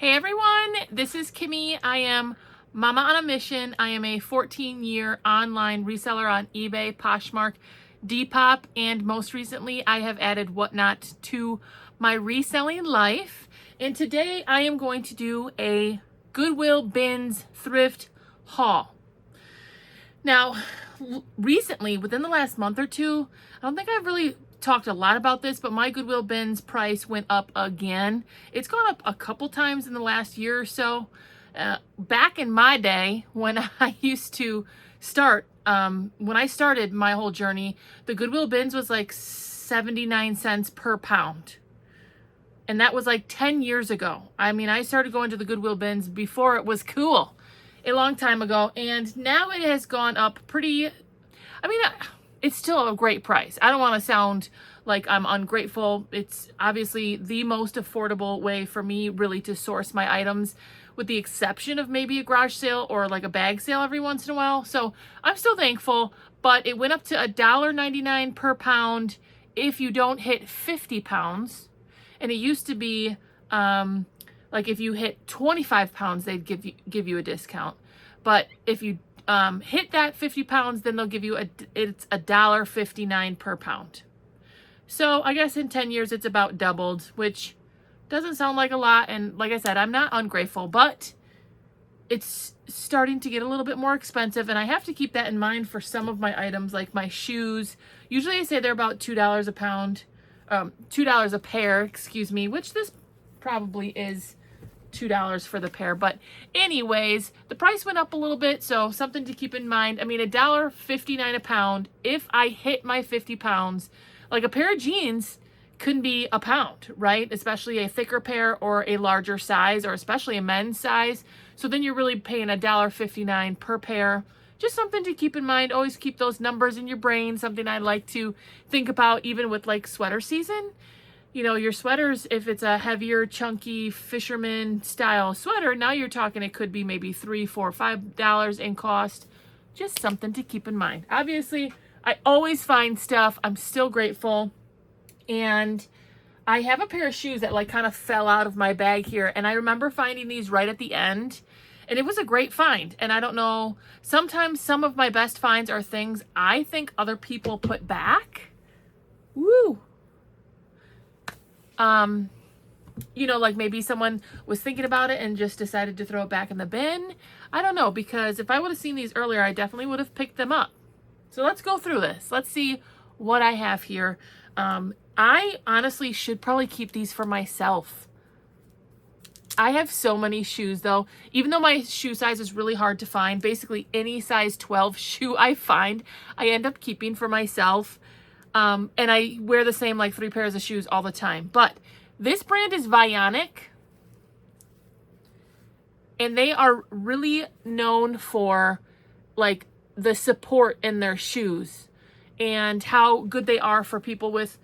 Hey everyone, this is Kimmy. I am Mama on a Mission. I am a 14-year online reseller on eBay, Poshmark, Depop, and most recently I have added Whatnot to my reselling life. And today I am going to do a Goodwill Bins thrift haul. Now, recently, within the last month or two, I don't think I've really talked a lot about this, but my Goodwill Bins price went up again. It's gone up a couple times in the last year or so. Back in my day, when I used to start, when I started my whole journey, the Goodwill Bins was like 79 cents per pound. And that was like 10 years ago. I mean, I started going to the Goodwill Bins before it was cool, a long time ago. And now it has gone up pretty, it's still a great price. I don't want to sound like I'm ungrateful. It's obviously the most affordable way for me really to source my items, with the exception of maybe a garage sale or like a bag sale every once in a while. So I'm still thankful, but it went up to $1.99 per pound if you don't hit 50 pounds. And it used to be like if you hit 25 pounds, they'd give you a discount. But if you hit that 50 pounds, then they'll give you it's $1.59 per pound. So I guess in 10 years, it's about doubled, which doesn't sound like a lot. And like I said, I'm not ungrateful, but it's starting to get a little bit more expensive. And I have to keep that in mind for some of my items, like my shoes. Usually I say they're about $2 a pound, $2 a pair, excuse me, which this probably is $2 for the pair. But anyways, the price went up a little bit, so something to keep in mind. I mean, $1.59 a pound. If I hit my 50 pounds, like a pair of jeans can be a pound, right? Especially a thicker pair or a larger size, or especially a men's size. So then you're really paying $1.59 per pair. Just something to keep in mind. Always keep those numbers in your brain. Something I like to think about even with like sweater season. You know, your sweaters, if it's a heavier, chunky fisherman style sweater, now you're talking it could be maybe $3, $4, $5 in cost. Just something to keep in mind. Obviously, I always find stuff. I'm still grateful. And I have a pair of shoes that like kind of fell out of my bag here. And I remember finding these right at the end. And it was a great find. And I don't know, sometimes some of my best finds are things I think other people put back. Woo! You know, like maybe someone was thinking about it and just decided to throw it back in the bin. I don't know, because if I would have seen these earlier, I definitely would have picked them up. So let's go through this. Let's see what I have here. I honestly should probably keep these for myself. I have so many shoes though. Even though my shoe size is really hard to find, basically any size 12 shoe I find, I end up keeping for myself. And I wear the same like 3 pairs of shoes all the time. But this brand is Vionic. And they are really known for like the support in their shoes and how good they are for people with,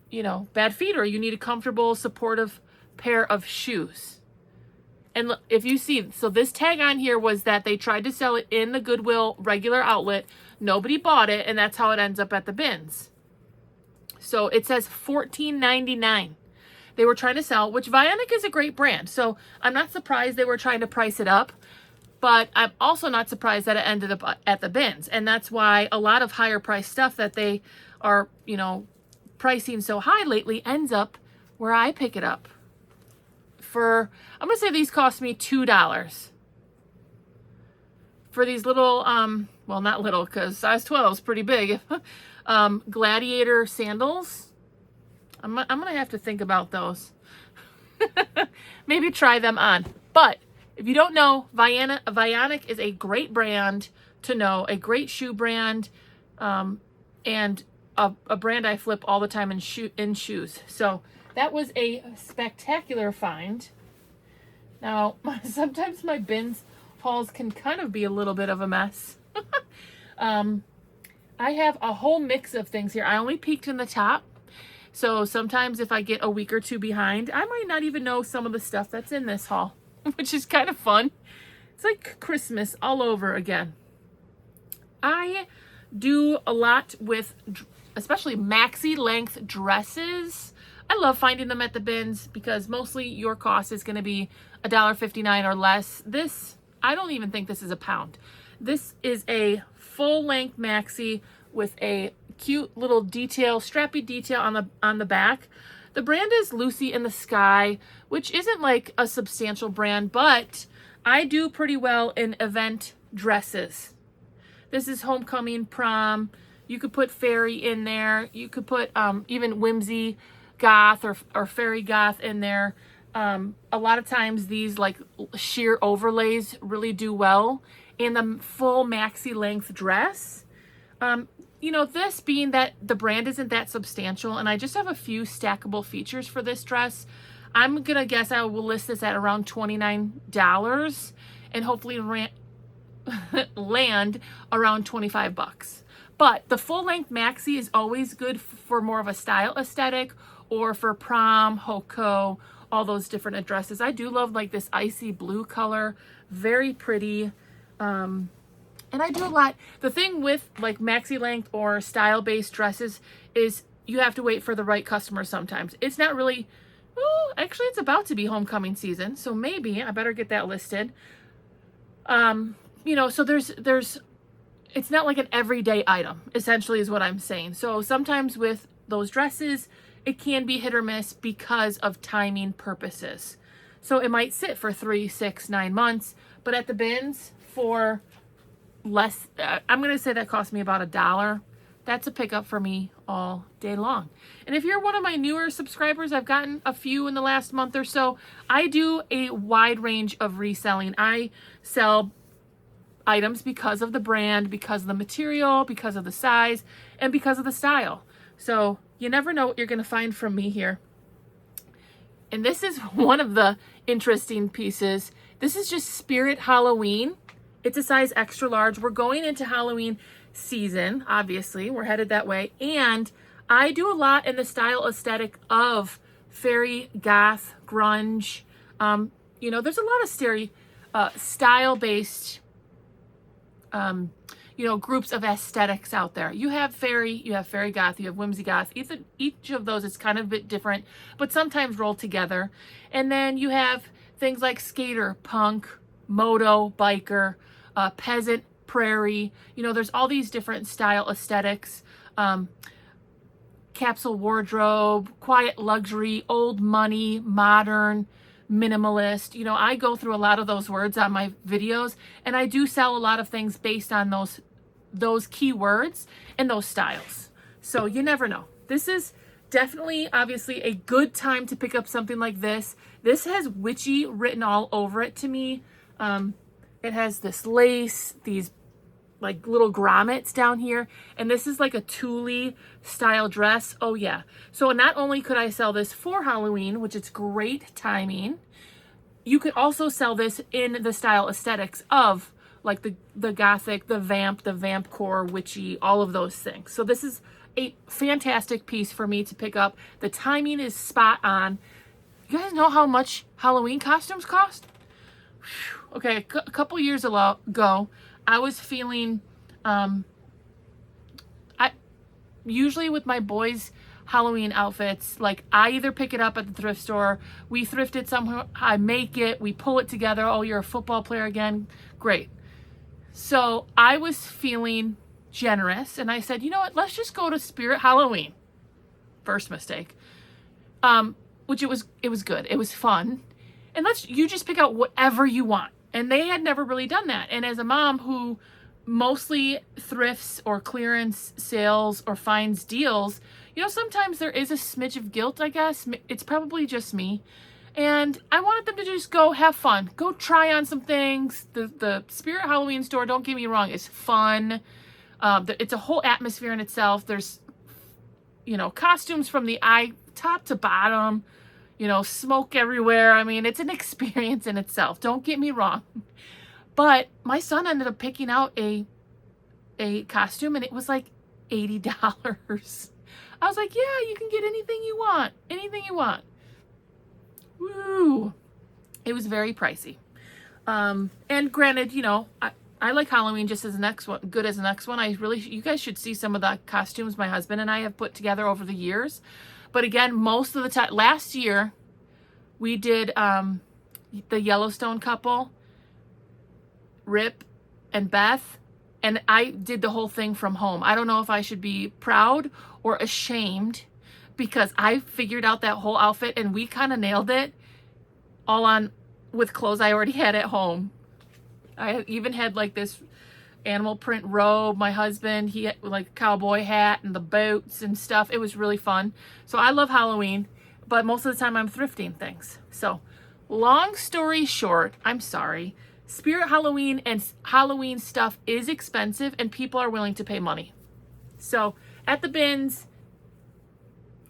you know, bad feet, or you need a comfortable, supportive pair of shoes. And if you see, so this tag on here was that they tried to sell it in the Goodwill regular outlet. Nobody bought it, and that's how it ends up at the bins. So it says $14.99. They were trying to sell, which Vionic is a great brand. So I'm not surprised they were trying to price it up, but I'm also not surprised that it ended up at the bins. And that's why a lot of higher priced stuff that they are, you know, pricing so high lately ends up where I pick it up. For, I'm going to say these cost me $2. For these little, well, not little, because size 12 is pretty big. Gladiator sandals. I'm going to have to think about those. Maybe try them on. But if you don't know, Vionic is a great brand to know, a great shoe brand, and a brand I flip all the time in shoes. So that was a spectacular find. Now, sometimes my bins hauls can kind of be a little bit of a mess. I have a whole mix of things here. I only peeked in the top. So sometimes if I get a week or two behind, I might not even know some of the stuff that's in this haul, which is kind of fun. It's like Christmas all over again. I do a lot with especially maxi length dresses. I love finding them at the bins because mostly your cost is going to be $1.59 or less. This, I don't even think this is a pound. This is a full-length maxi with a cute little detail, strappy detail on the back. The brand is Lucy in the Sky, which isn't like a substantial brand, but I do pretty well in event dresses. This is homecoming, prom. You could put fairy in there. You could put even whimsy goth or fairy goth in there. A lot of times these like sheer overlays really do well. And the full maxi length dress. You know, this being that the brand isn't that substantial and I just have a few stackable features for this dress, I'm gonna guess I will list this at around $29 and hopefully land around 25 bucks. But the full length maxi is always good for more of a style aesthetic or for prom, hoko, all those different dresses. I do love like this icy blue color, very pretty. And I do a lot. The thing with like maxi length or style based dresses is you have to wait for the right customer sometimes. It's not really, well, actually it's about to be homecoming season, so maybe I better get that listed. You know, so there's it's not like an everyday item, essentially is what I'm saying. So sometimes with those dresses, it can be hit or miss because of timing purposes. So it might sit for 3, 6, 9 months, but at the bins for less, I'm going to say that cost me about $1. That's a pickup for me all day long. And if you're one of my newer subscribers, I've gotten a few in the last month or so. I do a wide range of reselling. I sell items because of the brand, because of the material, because of the size, and because of the style. So you never know what you're going to find from me here. And this is one of the interesting pieces. This is just Spirit Halloween. It's a size extra large. We're going into Halloween season, obviously. We're headed that way. And I do a lot in the style aesthetic of fairy, goth, grunge. You know, there's a lot of style-based, you know, groups of aesthetics out there. You have fairy goth, you have whimsy goth. Each of those is kind of a bit different, but sometimes rolled together. And then you have things like skater, punk, moto, biker, peasant, prairie. You know, there's all these different style aesthetics. Capsule wardrobe, quiet luxury, old money, modern, minimalist. You know, I go through a lot of those words on my videos, and I do sell a lot of things based on those keywords and those styles. So you never know. This is definitely, obviously, a good time to pick up something like this. This has witchy written all over it to me. It has this lace, these like little grommets down here, and this is like a tulle style dress. Oh yeah. So not only could I sell this for Halloween, which is great timing, you could also sell this in the style aesthetics of like the gothic, the vamp core, witchy, all of those things. So this is a fantastic piece for me to pick up. The timing is spot on. You guys know how much Halloween costumes cost? Whew. Okay, a couple years ago, I was feeling, I usually with my boys' Halloween outfits, like I either pick it up at the thrift store, we thrift it somewhere, I make it, we pull it together. Oh, you're a football player again? Great. So I was feeling generous, and I said, you know what? Let's just go to Spirit Halloween. First mistake. Which it was good. It was fun. And you just pick out whatever you want. And they had never really done that. And as a mom who mostly thrifts or clearance sales or finds deals, you know, sometimes there is a smidge of guilt, I guess. It's probably just me. And I wanted them to just go have fun. Go try on some things. The Spirit Halloween store, don't get me wrong, is fun. It's a whole atmosphere in itself. There's, you know, costumes from the eye, top to bottom. You know, smoke everywhere. I mean, it's an experience in itself. Don't get me wrong. But my son ended up picking out a costume, and it was like $80. I was like, yeah, you can get anything you want. Anything you want. Woo. It was very pricey. And granted, you know, I like Halloween just as the next one, good as the next one. You guys should see some of the costumes my husband and I have put together over the years. But again, most of the time, last year, we did the Yellowstone couple, Rip and Beth, and I did the whole thing from home. I don't know if I should be proud or ashamed because I figured out that whole outfit and we kind of nailed it all on with clothes I already had at home. I even had like this animal print robe. My husband, he had like a cowboy hat and the boots and stuff. It was really fun. So I love Halloween, but most of the time I'm thrifting things. So long story short, I'm sorry. Spirit Halloween and Halloween stuff is expensive and people are willing to pay money. So at the bins,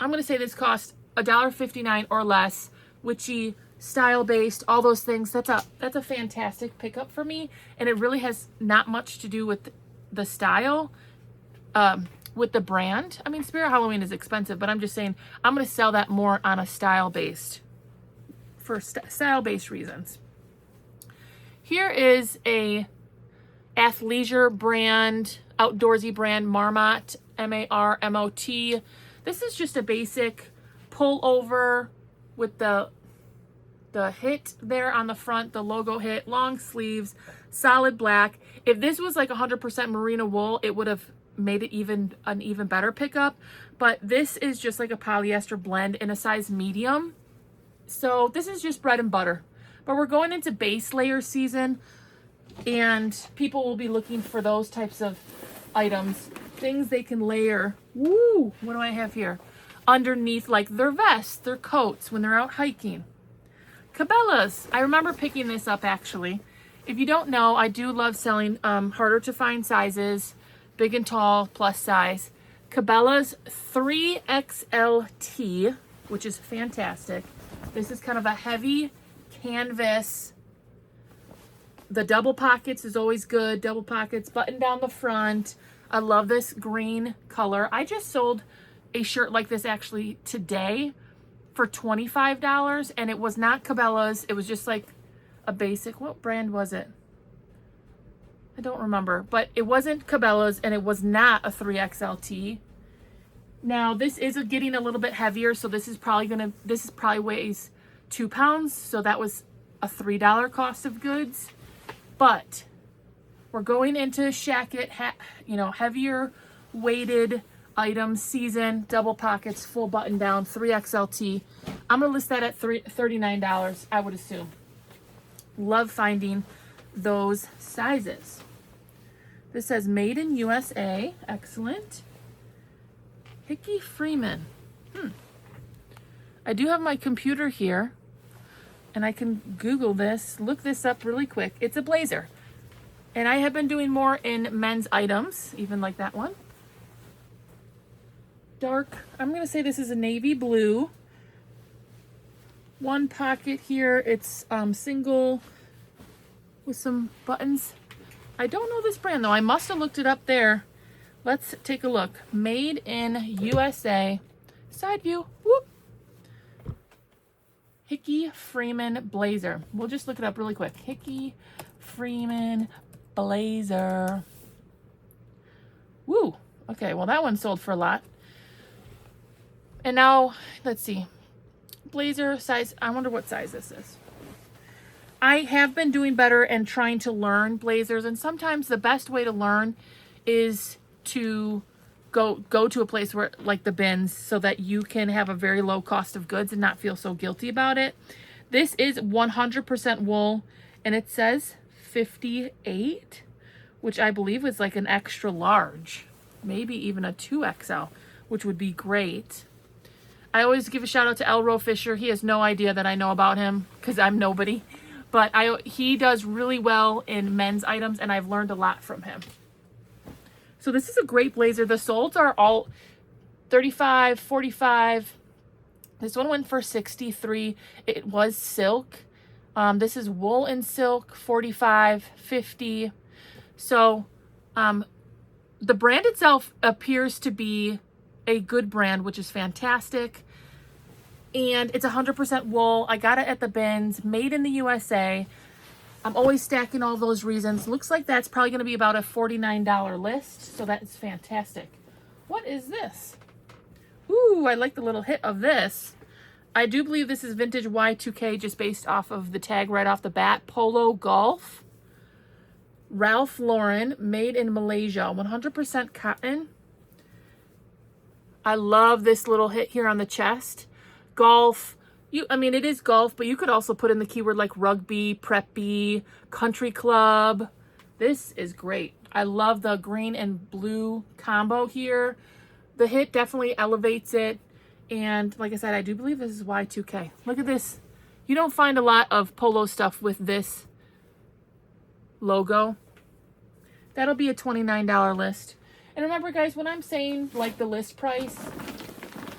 I'm going to say this costs $1.59 or less, witchy, style-based, all those things. That's a fantastic pickup for me, and it really has not much to do with the style, with the brand. I mean, Spirit Halloween is expensive, but I'm just saying I'm going to sell that more on a style-based, for style-based reasons. Here is a athleisure brand, outdoorsy brand, Marmot, M-A-R-M-O-T. This is just a basic pullover with the hit there on the front, the logo hit, long sleeves, solid black. If this was like 100% merino wool, it would have made it an even better pickup. But this is just like a polyester blend in a size medium. So this is just bread and butter. But we're going into base layer season and people will be looking for those types of items, things they can layer. Woo! What do I have here? Underneath like their vests, their coats when they're out hiking. Cabela's. I remember picking this up actually. If you don't know, I do love selling harder to find sizes, big and tall, plus size. Cabela's 3XLT, which is fantastic. This is kind of a heavy canvas. The double pockets is always good. Double pockets, button down the front. I love this green color. I just sold a shirt like this actually today for $25, and it was not Cabela's. It was just like a basic, what brand was it? I don't remember, but it wasn't Cabela's and it was not a 3XLT. Now this is getting a little bit heavier, so this probably weighs 2 pounds. So that was a $3 cost of goods, but we're going into Shacket, heavier weighted items season, double pockets, full button down, 3XLT. I'm gonna list that at $39, I would assume. Love finding those sizes. This says made in USA, excellent. Hickey Freeman. I do have my computer here and I can Google this, look this up really quick. It's a blazer. And I have been doing more in men's items, even like that one. Dark, I'm going to say this is a navy blue. One pocket here, it's single with some buttons. I don't know this brand though. I must have looked it up there. Let's take a look. Made in USA. Side view. Whoop. Hickey Freeman blazer. We'll just look it up really quick. Hickey Freeman blazer. Woo. Okay, well that one sold for a lot. And now, let's see. Blazer size. I wonder what size this is. I have been doing better and trying to learn blazers. And sometimes the best way to learn is to go to a place where, like the bins, so that you can have a very low cost of goods and not feel so guilty about it. This is 100% wool and it says 58, which I believe is like an extra large, maybe even a 2XL, which would be great. I always give a shout out to Elro Fisher. He has no idea that I know about him because I'm nobody, but he does really well in men's items and I've learned a lot from him. So this is a great blazer. The soles are all 35, 45. This one went for 63. It was silk. This is wool and silk, 45, 50. So the brand itself appears to be a good brand, which is fantastic. And it's 100% wool. I got it at the bins, made in the USA. I'm always stacking all those reasons. Looks like that's probably going to be about a $49 list. So that's fantastic. What is this? Ooh, I like the little hit of this. I do believe this is vintage Y2K just based off of the tag right off the bat. Polo Golf. Ralph Lauren, made in Malaysia, 100% cotton. I love this little hit here on the chest. Golf. I mean, it is golf, but you could also put in the keyword like rugby, preppy, country club. This is great. I love the green and blue combo here. The hit definitely elevates it. And like I said, I do believe this is Y2K. Look at this. You don't find a lot of polo stuff with this logo. That'll be a $29 list. And remember, guys, when I'm saying like the list price,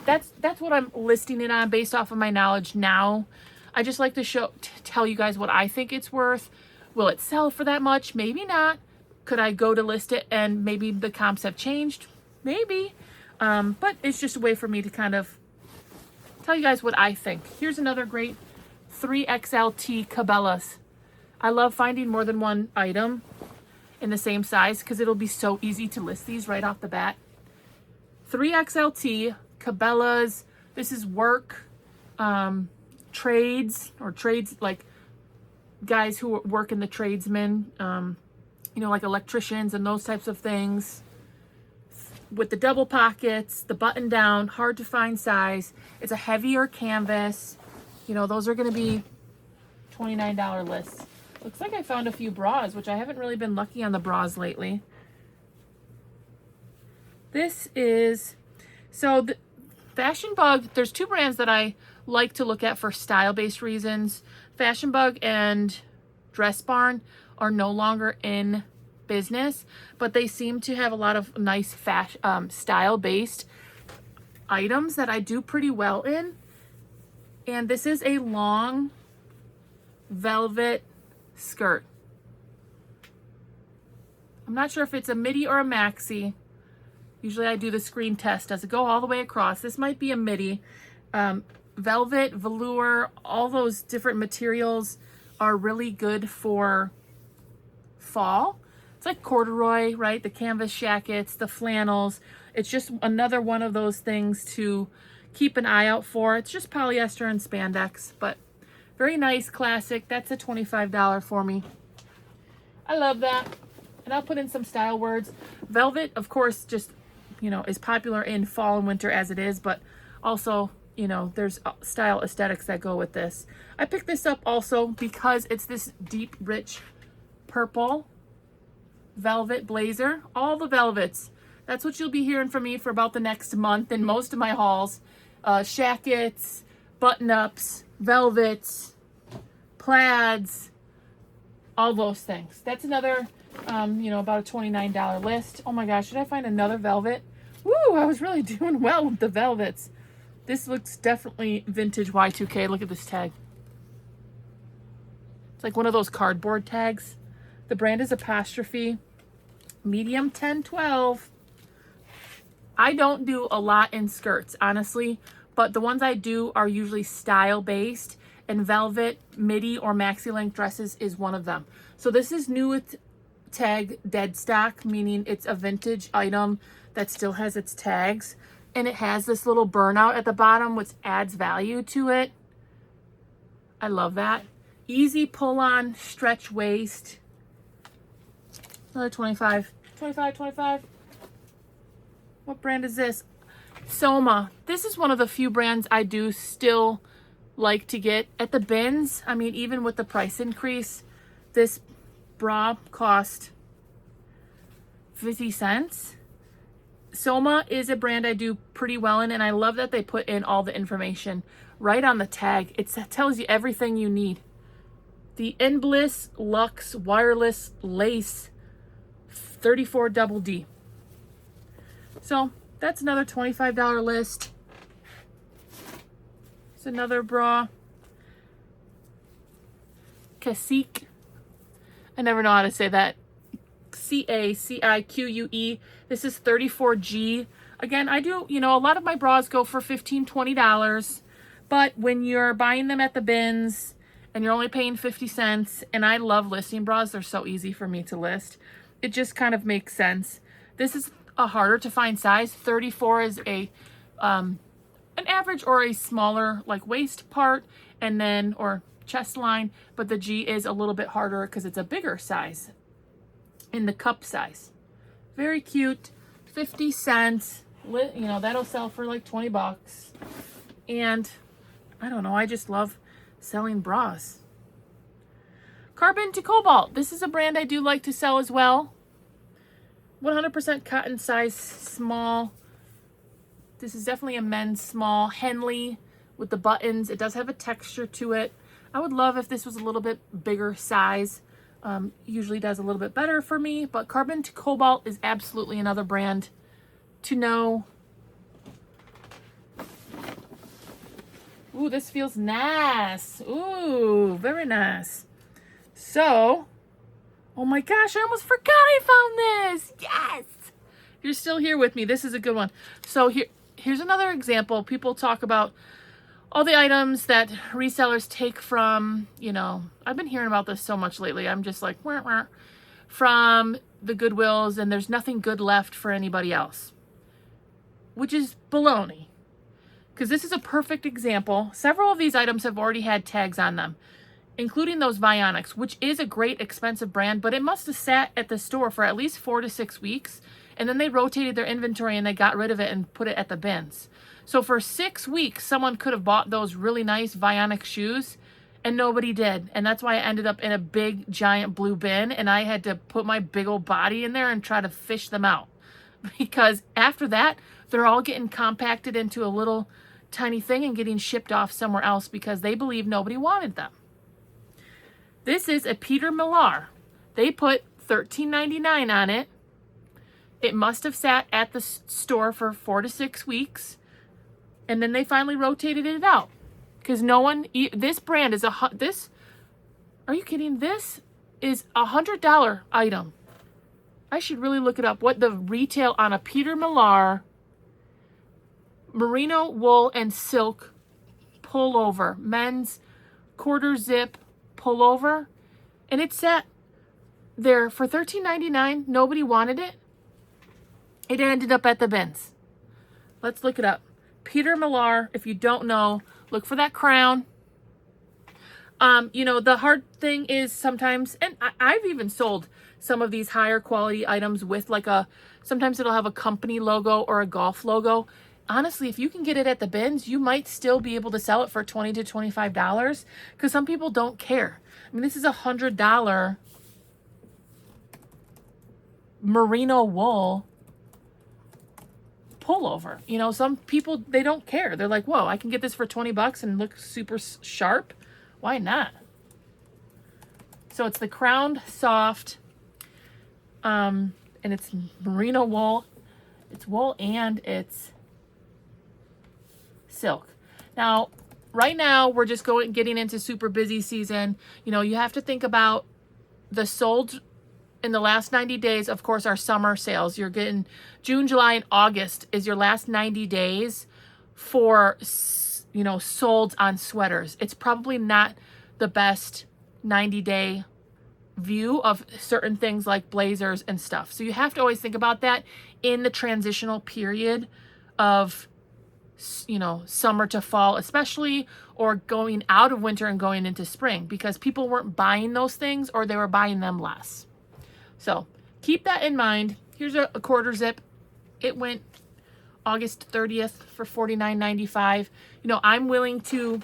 that's what I'm listing it on based off of my knowledge now. I just like to tell you guys what I think it's worth. Will it sell for that much? Maybe not. Could I go to list it and maybe the comps have changed? Maybe. But it's just a way for me to kind of tell you guys what I think. Here's another great 3XLT Cabela's. I love finding more than one item in the same size because it'll be so easy to list these right off the bat. 3XLT Cabela's. This is work, trades like guys who work in the tradesmen, you know, like electricians and those types of things. With the double pockets, the button down, hard to find size. It's a heavier canvas. You know, those are going to be $29 lists. Looks like I found a few bras, which I haven't really been lucky on the bras lately. This is, so the Fashion Bug, there's two brands that I like to look at for style-based reasons. Fashion Bug and Dress Barn are no longer in business, but they seem to have a lot of nice style-based items that I do pretty well in. And this is a long velvet skirt. I'm not sure if it's a midi or a maxi. Usually I do the screen test. Does it go all the way across? This might be a midi. Velvet, velour, all those different materials are really good for fall. It's like corduroy, right? The canvas jackets, the flannels. It's just another one of those things to keep an eye out for. It's just polyester and spandex, but very nice, classic. That's a $25 for me. I love that. And I'll put in some style words. Velvet, of course, just, you know, is popular in fall and winter as it is, but also, you know, there's style aesthetics that go with this. I picked this up also because it's this deep, rich purple velvet blazer. All the velvets. That's what you'll be hearing from me for about the next month in most of my hauls. Shackets, button-ups, velvets, plaids, all those things. That's another, you know, about a $29 list. Oh my gosh, should I find another velvet? Woo, I was really doing well with the velvets. This looks definitely vintage Y2K. Look at this tag. It's like one of those cardboard tags. The brand is apostrophe, medium 10-12. I don't do a lot in skirts, honestly, but the ones I do are usually style-based, and velvet, midi, or maxi-length dresses is one of them. So this is new with tag dead stock, meaning it's a vintage item that still has its tags, and it has this little burnout at the bottom, which adds value to it. I love that. Easy pull-on, stretch waist. Another 25. 25, 25. What brand is this? Soma. This is one of the few brands I do still like to get at the bins. I mean, even with the price increase, this bra cost 50 cents. Soma is a brand I do pretty well in, and I love that they put in all the information right on the tag. It tells you everything you need. The Inbliss Luxe Wireless Lace 34 double D. So that's another $25 list. It's another bra. Cacique. I never know how to say that. Cacique. This is 34G. Again, I do, you know, a lot of my bras go for $15, $20. But when you're buying them at the bins and you're only paying 50 cents, and I love listing bras, they're so easy for me to list. It just kind of makes sense. This is a harder to find size. 34 is a an average or a smaller like waist part, and then, or chest line, but the G is a little bit harder because it's a bigger size in the cup size. Very cute, 50 cents. You know, that'll sell for like 20 bucks. And I don't know, I just love selling bras. Carbon to Cobalt. This is a brand I do like to sell as well. 100% cotton size, small. This is definitely a men's small. Henley with the buttons. It does have a texture to it. I would love if this was a little bit bigger size. Usually does a little bit better for me, but Carbon to Cobalt is absolutely another brand to know. Ooh, this feels nice. Ooh, very nice. So, oh my gosh, I almost forgot I found this. Yes. If you're still here with me, this is a good one. So here's another example. People talk about all the items that resellers take from, you know, I've been hearing about this so much lately. I'm just like, wah, wah, from the Goodwills, and there's nothing good left for anybody else, which is baloney. Because this is a perfect example. Several of these items have already had tags on them, including those Vionics, which is a great expensive brand, but it must have sat at the store for at least 4 to 6 weeks, and then they rotated their inventory and they got rid of it and put it at the bins. So for 6 weeks, someone could have bought those really nice Vionic shoes, and nobody did. And that's why I ended up in a big, giant blue bin, and I had to put my big old body in there and try to fish them out. Because after that, they're all getting compacted into a little tiny thing and getting shipped off somewhere else because they believe nobody wanted them. This is a Peter Millar. They put $13.99 on it. It must have sat at the store for 4 to 6 weeks. And then they finally rotated it out. Because no one, this brand is are you kidding? This is $100 item. I should really look it up. What the retail on a Peter Millar merino wool and silk pullover, men's quarter zip pullover, and it sat there for $13.99. Nobody wanted it. It ended up at the bins. Let's look it up. Peter Millar, if you don't know, look for that crown. You know, the hard thing is sometimes, and I've even sold some of these higher quality items with like sometimes it'll have a company logo or a golf logo. Honestly, if you can get it at the bins, you might still be able to sell it for $20 to $25 because some people don't care. I mean, this is $100 merino wool pullover. You know, some people, they don't care. They're like, whoa, I can get this for 20 bucks and look super sharp. Why not? So it's the crowned soft, and it's merino wool. It's wool and it's silk. Now, right now, we're just getting into super busy season. You know, you have to think about the sold in the last 90 days, of course, our summer sales. You're getting June, July, and August is your last 90 days for, you know, sold on sweaters. It's probably not the best 90-day view of certain things like blazers and stuff. So you have to always think about that in the transitional period of, you know, summer to fall especially, or going out of winter and going into spring, because people weren't buying those things or they were buying them less. So keep that in mind. Here's a quarter zip. It went August 30th for $49.95. You know, I'm willing to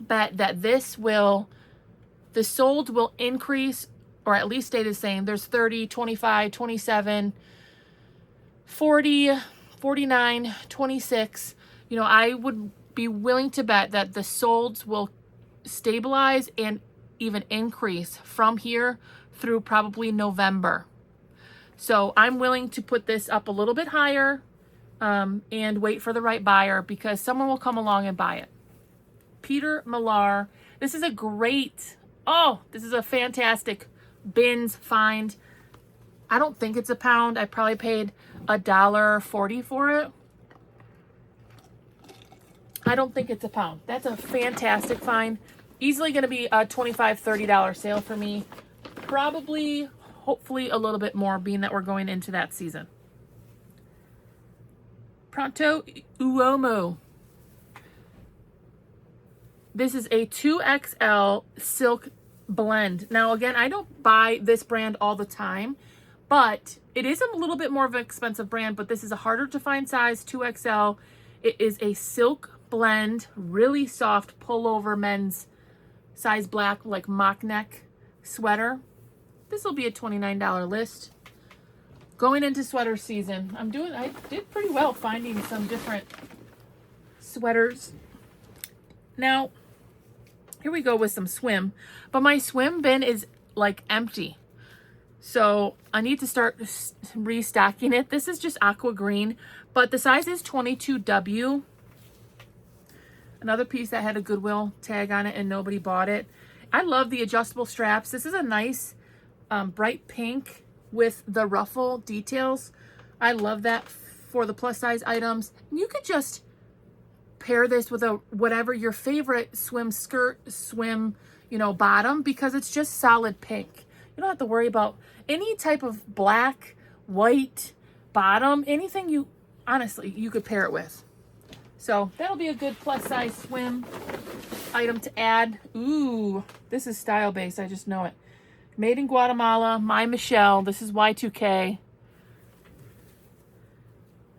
bet that the sold will increase or at least stay the same. There's 30, 25, 27, 40, 49, 26. You know, I would be willing to bet that the solds will stabilize and even increase from here through probably November. So I'm willing to put this up a little bit higher and wait for the right buyer, because someone will come along and buy it. Peter Millar. This is a fantastic bins find. I don't think it's a pound. I probably paid $1.40 for it. I don't think it's a pound. That's a fantastic find. Easily going to be a $25, $30 sale for me. Probably, hopefully a little bit more, being that we're going into that season. Pronto Uomo. This is a 2XL silk blend. Now, again, I don't buy this brand all the time, but it is a little bit more of an expensive brand, but this is a harder to find size, 2XL. It is a silk blend, really soft pullover men's size black, like mock neck sweater. This will be a $29 list. Going into sweater season, I did pretty well finding some different sweaters. Now, here we go with some swim, but my swim bin is like empty. So I need to start restocking it. This is just aqua green, but the size is 22W. Another piece that had a Goodwill tag on it and nobody bought it. I love the adjustable straps. This is a nice bright pink with the ruffle details. I love that for the plus size items. You could just pair this with whatever your favorite swim skirt, swim, bottom, because it's just solid pink. You don't have to worry about any type of black, white bottom, anything honestly, you could pair it with. So that'll be a good plus size swim item to add. Ooh, this is style based. I just know it. Made in Guatemala, my Michelle. This is Y2K.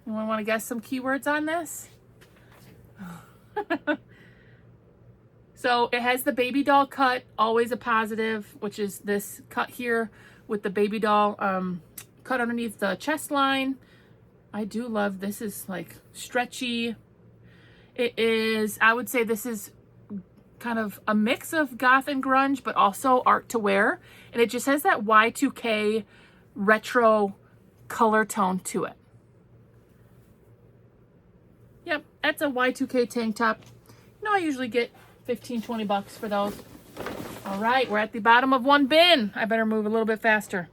Anyone want to guess some keywords on this? So it has the baby doll cut, always a positive, which is this cut here with the baby doll cut underneath the chest line. I do love this. Is like stretchy. It is, I would say this is kind of a mix of goth and grunge, but also art to wear. And it just has that Y2K retro color tone to it. Yep, that's a Y2K tank top. I usually get 15, 20 bucks for those. All right, we're at the bottom of one bin. I better move a little bit faster.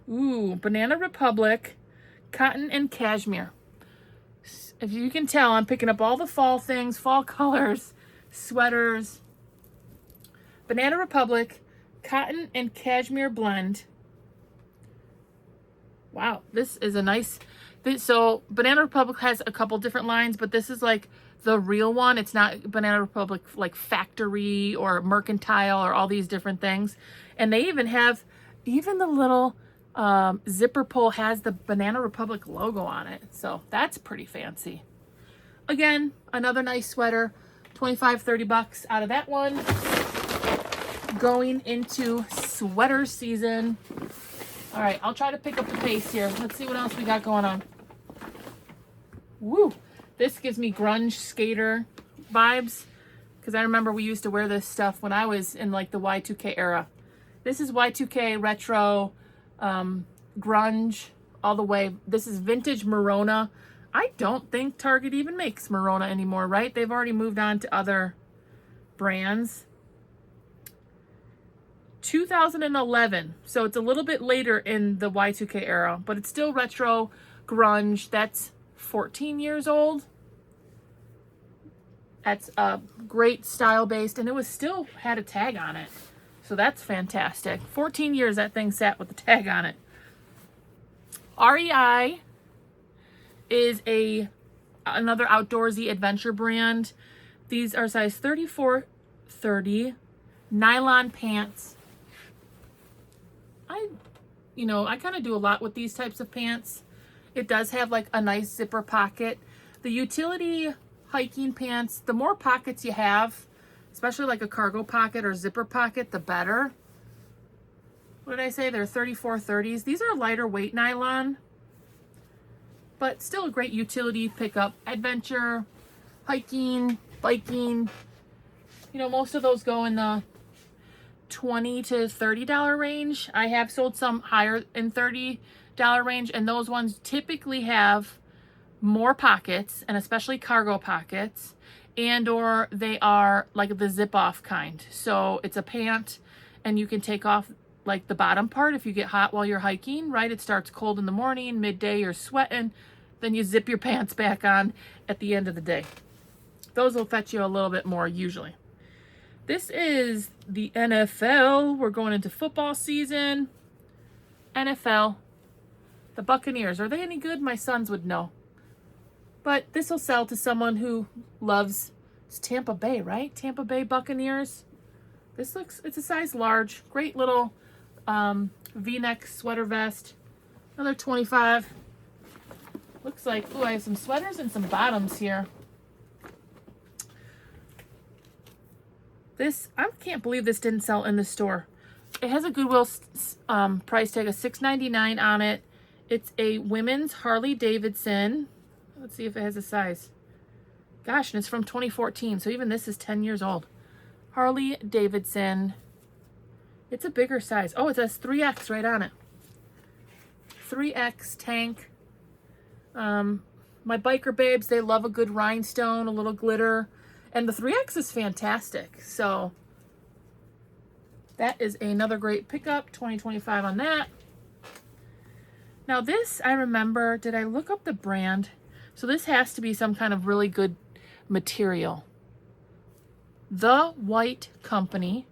Ooh, Banana Republic, cotton and cashmere. If you can tell, I'm picking up all the fall things, fall colors, sweaters. Banana Republic, cotton and cashmere blend. Wow, this is a nice... So Banana Republic has a couple different lines, but this is like the real one. It's not Banana Republic like factory or mercantile or all these different things. And they even have, the little zipper pull has the Banana Republic logo on it. So that's pretty fancy. Again, another nice sweater, 25, 30 bucks out of that one. Going into sweater season. All right, I'll try to pick up the pace here. Let's see what else we got going on. Woo! This gives me grunge skater vibes because I remember we used to wear this stuff when I was in like the Y2K era. This is Y2K retro, grunge all the way. This is vintage Merona. I don't think Target even makes Merona anymore, right? They've already moved on to other brands. 2011, so it's a little bit later in the Y2K era, but it's still retro grunge. That's 14 years old. That's great style based, and it was still had a tag on it, so that's fantastic. 14 years that thing sat with the tag on it. REI is another outdoorsy adventure brand. These are size 34-30 nylon pants. I kind of do a lot with these types of pants. It does have like a nice zipper pocket. The utility hiking pants, the more pockets you have, especially like a cargo pocket or zipper pocket, the better. What did I say? They're 34-30s. These are lighter weight nylon, but still a great utility pickup. Adventure, hiking, biking. Most of those go in the $20 to $30 range. I have sold some higher in $30 range, and those ones typically have more pockets, and especially cargo pockets, and or they are like the zip off kind. So it's a pant and you can take off like the bottom part if you get hot while you're hiking, right? It starts cold in the morning, midday you're sweating, then you zip your pants back on at the end of the day. Those will fetch you a little bit more usually. This is the NFL. We're going into football season. NFL. The Buccaneers, are they any good? My sons would know. But this will sell to someone who loves, it's Tampa Bay, right? Tampa Bay Buccaneers. This looks, it's a size large. Great little V-neck sweater vest. Another 25. Looks like, oh, I have some sweaters and some bottoms here. This, I can't believe this didn't sell in the store. It has a Goodwill price tag of $6.99 on it. It's a women's Harley Davidson. Let's see if it has a size. Gosh, and it's from 2014, so even this is 10 years old. Harley Davidson. It's a bigger size. Oh, it says 3X right on it. 3X tank. My biker babes, they love a good rhinestone, a little glitter. And the 3X is fantastic. So that is another great pickup. $20.25 on that. Now this, I remember, did I look up the brand? So this has to be some kind of really good material. The White Company.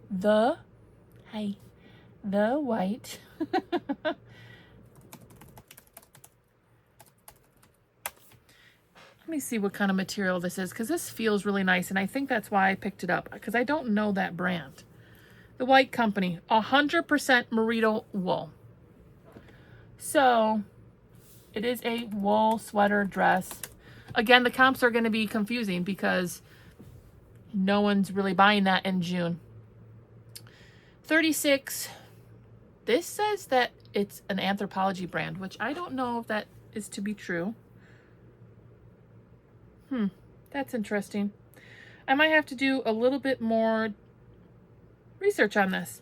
The White. Let me see what kind of material this is, because this feels really nice, and I think that's why I picked it up, because I don't know that brand. The White Company, 100% merino wool. So it is a wool sweater dress. Again, the comps are going to be confusing because no one's really buying that in June. 36. This says that it's an Anthropologie brand, which I don't know if that is to be true. That's interesting. I might have to do a little bit more research on this.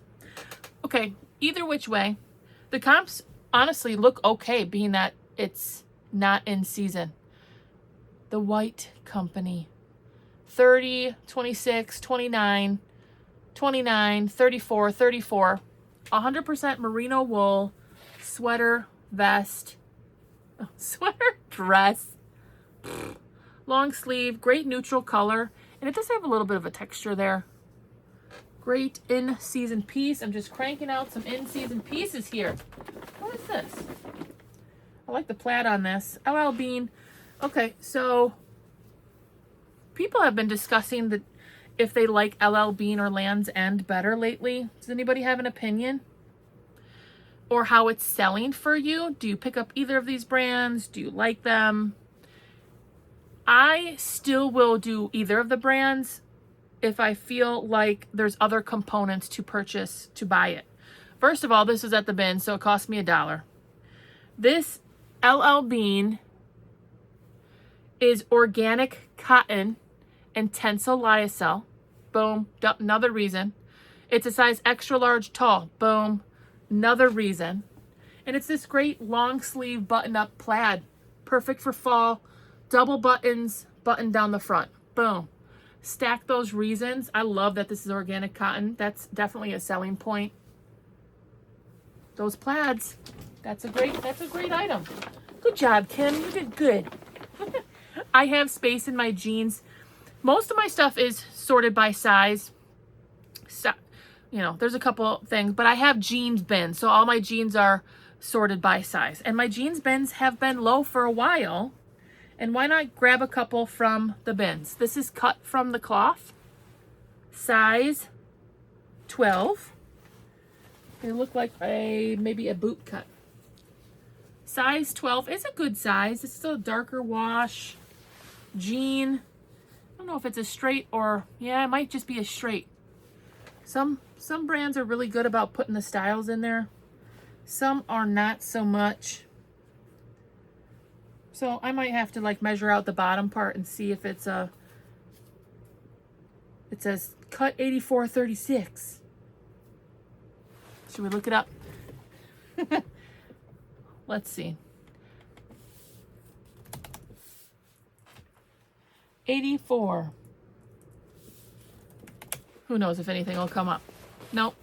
Okay, either which way, the comps honestly look okay, being that it's not in season. The White Company. 30, 26, 29, 29, 34, 34. 100% merino wool, sweater, vest, sweater, dress. Long sleeve, great neutral color, and it does have a little bit of a texture there. Great in-season piece. I'm just cranking out some in-season pieces here. What is this? I like the plaid on this. LL Bean. Okay, so people have been discussing that if they like LL Bean or Land's End better lately. Does anybody have an opinion? Or how it's selling for you? Do you pick up either of these brands? Do you like them? I still will do either of the brands if I feel like there's other components to purchase to buy it. First of all, this is at the bin, so it cost me $1. This LL Bean is organic cotton and tencel lyocell. Boom, another reason. It's a size extra large tall. Boom, another reason. And it's this great long sleeve button up plaid. Perfect for fall. Double buttons, button down the front. Boom. Stack those reasons. I love that this is organic cotton. That's definitely a selling point. Those plaids. That's a great item. Good job, Kim. You did good. I have space in my jeans. Most of my stuff is sorted by size. So, you know, there's a couple things, but I have jeans bins. So all my jeans are sorted by size. And my jeans bins have been low for a while. And why not grab a couple from the bins? This is cut from the cloth. Size 12. They look like maybe a boot cut. Size 12 is a good size. It's still a darker wash. Jean. I don't know if it's a straight or, yeah, it might just be a straight. Some brands are really good about putting the styles in there. Some are not so much. So I might have to like measure out the bottom part and see if it's it says cut 84-36. Should we look it up? Let's see. 84. Who knows if anything will come up. Nope.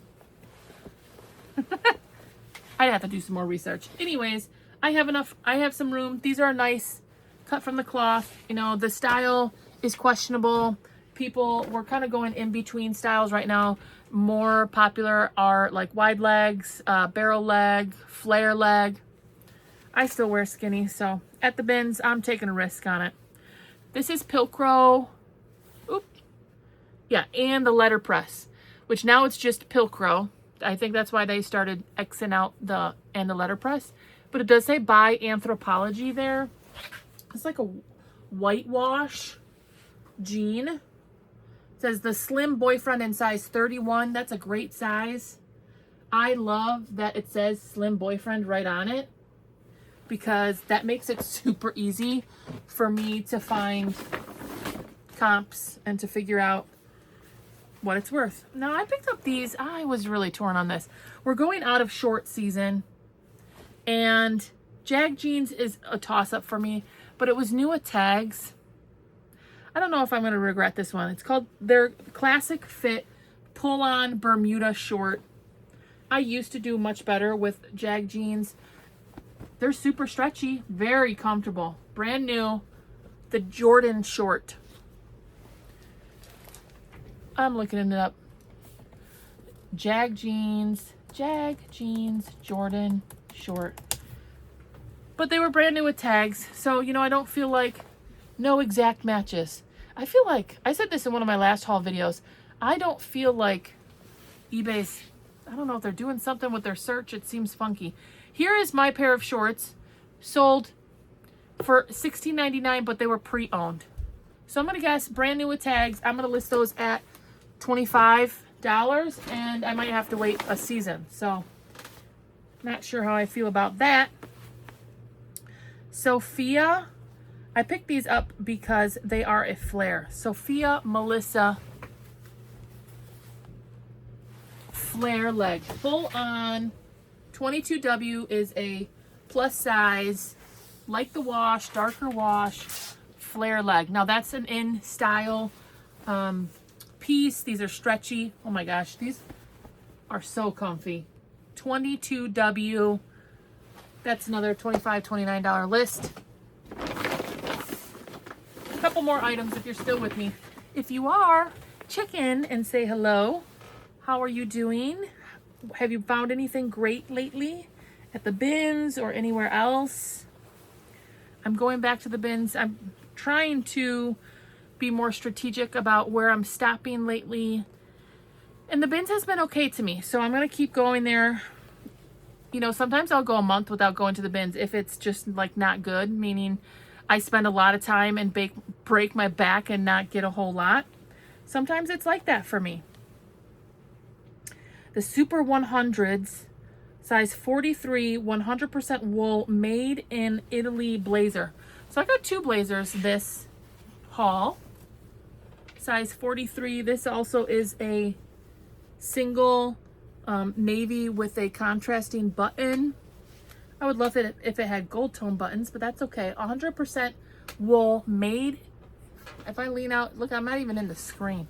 I'd have to do some more research. Anyways, I have some room. These are nice, cut from the cloth. You know, the style is questionable. We're kind of going in between styles right now. More popular are like wide legs, barrel leg, flare leg. I still wear skinny, so at the bins, I'm taking a risk on it. This is Pilcrow. Oop. Yeah, and the letterpress, which now it's just Pilcrow. I think that's why they started Xing out the letterpress. But it does say by Anthropology there. It's like a whitewash jean. It says the slim boyfriend in size 31. That's a great size. I love that it says slim boyfriend right on it, because that makes it super easy for me to find comps and to figure out what it's worth. Now, I picked up these. I was really torn on this. We're going out of short season, and Jag jeans is a toss-up for me, but it was new at Tags. I don't know if I'm going to regret this one. It's called their Classic Fit Pull-On Bermuda Short. I used to do much better with Jag jeans. They're super stretchy, very comfortable. Brand new, the Jordan short. I'm looking it up. Jag jeans, Jordan short. But they were brand new with Tags, so, you know, I don't feel like no exact matches. I feel like, I said this in one of my last haul videos, I don't feel like eBay's, I don't know if they're doing something with their search. It seems funky. Here is my pair of shorts, sold for $16.99, but they were pre-owned. So I'm going to guess brand new with Tags. I'm going to list those at $25, and I might have to wait a season. So not sure how I feel about that. Sophia, I picked these up because they are a flare. Sophia Melissa flare leg, full on. 22W is a plus size, like the wash, darker wash, flare leg. Now that's an in style piece. These are stretchy. Oh my gosh, these are so comfy. 22W. That's another $25, $29 list. A couple more items if you're still with me. If you are, check in and say hello. How are you doing? Have you found anything great lately at the bins or anywhere else? I'm going back to the bins. I'm trying to be more strategic about where I'm stopping lately. And the bins has been okay to me, so I'm going to keep going there. You know, sometimes I'll go a month without going to the bins if it's just like not good, meaning I spend a lot of time and break my back and not get a whole lot. Sometimes it's like that for me. The Super 100s, size 43, 100% wool, made in Italy blazer. So I got two blazers this haul. Size 43. This also is a single navy with a contrasting button. I would love it if it had gold tone buttons, but that's okay. 100% wool, made. If I lean out, look, I'm not even in the screen.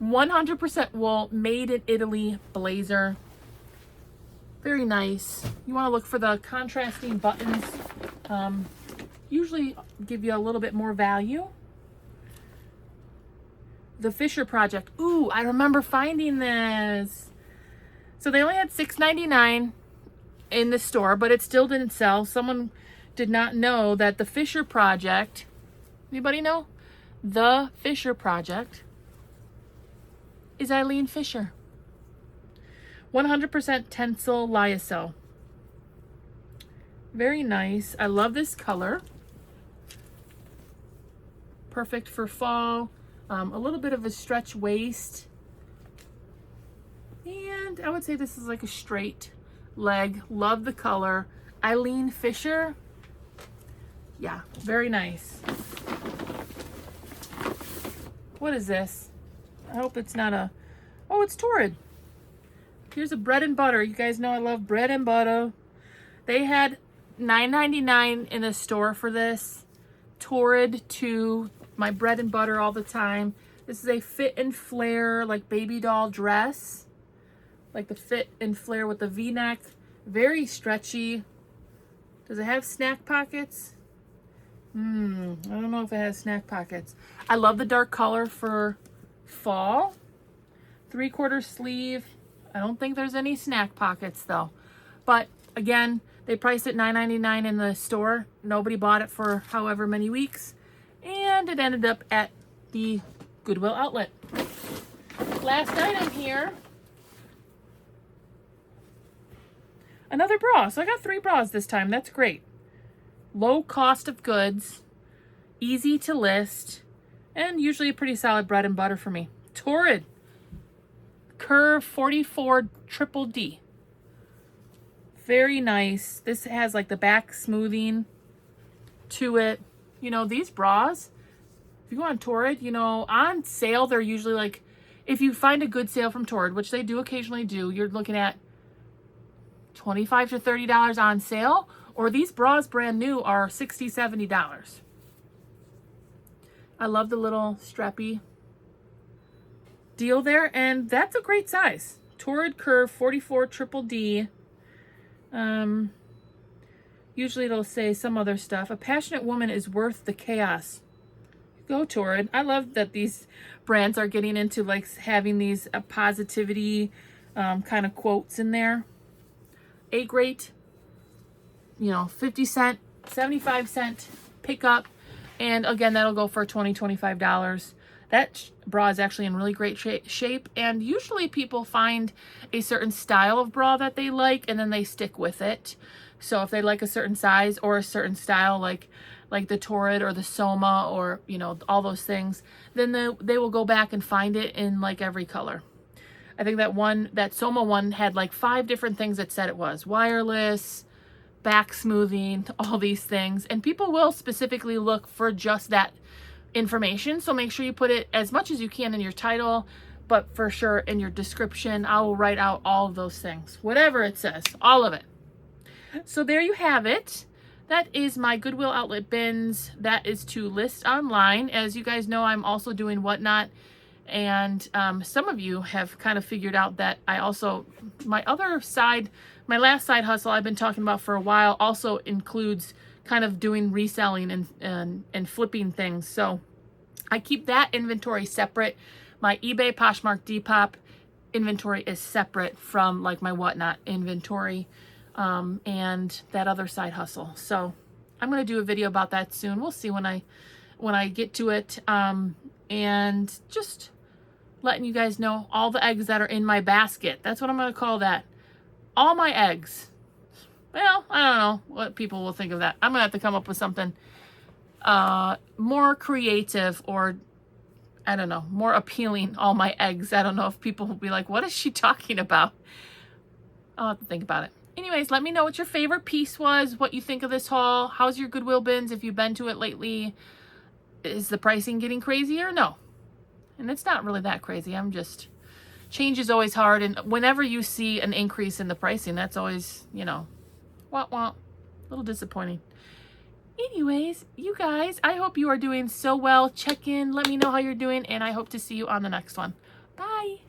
100% wool, made in Italy blazer. Very nice. You want to look for the contrasting buttons. Usually give you a little bit more value. The Fisher Project. Ooh, I remember finding this. So they only had $6.99 in the store, but it still didn't sell. Someone did not know that the Fisher Project, anybody know? The Fisher Project is Eileen Fisher. 100% Tencel Lyocell. Very nice. I love this color. Perfect for fall. A little bit of a stretch waist. And I would say this is like a straight leg. Love the color. Eileen Fisher. Yeah, very nice. What is this? I hope it's not a... Oh, it's Torrid. Here's a bread and butter. You guys know I love bread and butter. They had $9.99 in the store for this. Torrid 2. My bread and butter all the time. This is a fit and flare, like baby doll dress. Like the fit and flare with the V-neck. Very stretchy. Does it have snack pockets? I don't know if it has snack pockets. I love the dark color for fall. 3/4 sleeve. I don't think there's any snack pockets though. But again, they priced it $9.99 in the store. Nobody bought it for however many weeks. And it ended up at the Goodwill Outlet. Last item here. Another bra. So I got 3 bras this time. That's great. Low cost of goods. Easy to list. And usually a pretty solid bread and butter for me. Torrid. Curve 44 Triple D. Very nice. This has like the back smoothing to it. You know, these bras, if you go on Torrid, you know, on sale, they're usually like, if you find a good sale from Torrid, which they do occasionally do, you're looking at $25 to $30 on sale, or these bras brand new are $60, $70. I love the little strappy deal there, and that's a great size. Torrid Curve 44 Triple D. Usually it'll say some other stuff. A passionate woman is worth the chaos. Go Torrid. I love that these brands are getting into like having these positivity kind of quotes in there. A great, you know, 50 cent, 75 cent pickup. And again, that'll go for $20, $25. That bra is actually in really great shape. And usually people find a certain style of bra that they like and then they stick with it. So if they like a certain size or a certain style, like the Torrid or the Soma or, you know, all those things, then they will go back and find it in like every color. I think that Soma one had like 5 different things that said it was. Wireless, back smoothing, all these things. And people will specifically look for just that information. So make sure you put it as much as you can in your title, but for sure in your description, I will write out all of those things. Whatever it says, all of it. So there you have it. That is my Goodwill Outlet bins. That is to list online. As you guys know, I'm also doing Whatnot. And some of you have kind of figured out that I also, my last side hustle I've been talking about for a while also includes kind of doing reselling and flipping things. So I keep that inventory separate. My eBay, Poshmark, Depop inventory is separate from like my Whatnot inventory and that other side hustle. So I'm going to do a video about that soon. We'll see when I get to it. And just letting you guys know all the eggs that are in my basket. That's what I'm going to call that. All my eggs. Well, I don't know what people will think of that. I'm going to have to come up with something more creative or, I don't know, more appealing. All my eggs. I don't know if people will be like, what is she talking about? I'll have to think about it. Anyways, let me know what your favorite piece was, what you think of this haul. How's your Goodwill bins if you've been to it lately? Is the pricing getting crazy or no? And it's not really that crazy. Change is always hard. And whenever you see an increase in the pricing, that's always, you know, a little disappointing. Anyways, you guys, I hope you are doing so well. Check in, let me know how you're doing, and I hope to see you on the next one. Bye.